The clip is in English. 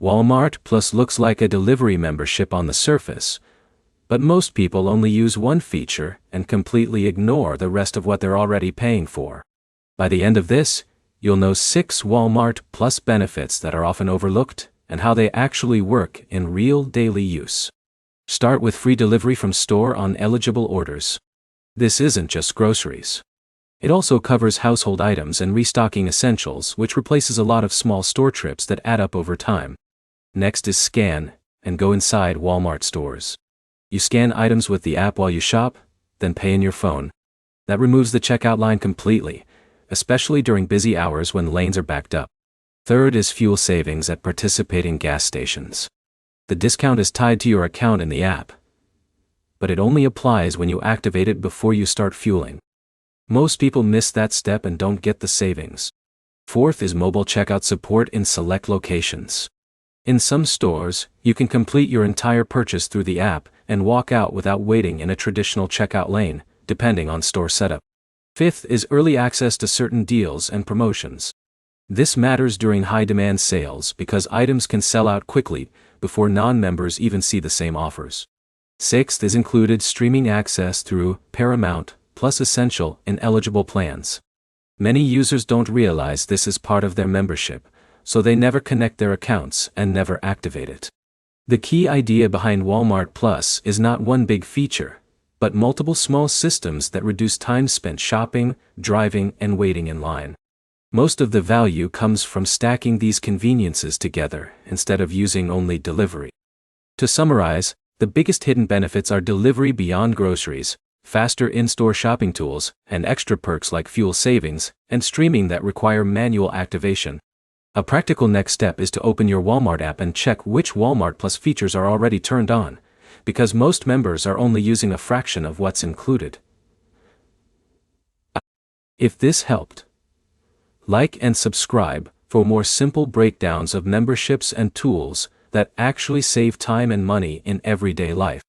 Walmart Plus looks like a delivery membership on the surface, but most people only use one feature and completely ignore the rest of what they're already paying for. By the end of this, you'll know 6 Walmart Plus benefits that are often overlooked and how they actually work in real daily use. Start with free delivery from store on eligible orders. This isn't just groceries. It also covers household items and restocking essentials, which replaces a lot of small store trips that add up over time. Next is scan and go inside Walmart stores. You scan items with the app while you shop, then pay in your phone. That removes the checkout line completely, especially during busy hours when lanes are backed up. Third is fuel savings at participating gas stations. The discount is tied to your account in the app, but it only applies when you activate it before you start fueling. Most people miss that step and don't get the savings. Fourth is mobile checkout support in select locations. In some stores, you can complete your entire purchase through the app and walk out without waiting in a traditional checkout lane, depending on store setup. Fifth is early access to certain deals and promotions. This matters during high-demand sales because items can sell out quickly before non-members even see the same offers. Sixth is included streaming access through Paramount Plus Essential in eligible plans. Many users don't realize this is part of their membership, so they never connect their accounts and never activate it. The key idea behind Walmart Plus is not one big feature, but multiple small systems that reduce time spent shopping, driving, and waiting in line. Most of the value comes from stacking these conveniences together instead of using only delivery. To summarize, the biggest hidden benefits are delivery beyond groceries, faster in-store shopping tools, and extra perks like fuel savings and streaming that require manual activation. A practical next step is to open your Walmart app and check which Walmart Plus features are already turned on, because most members are only using a fraction of what's included. If this helped, like and subscribe for more simple breakdowns of memberships and tools that actually save time and money in everyday life.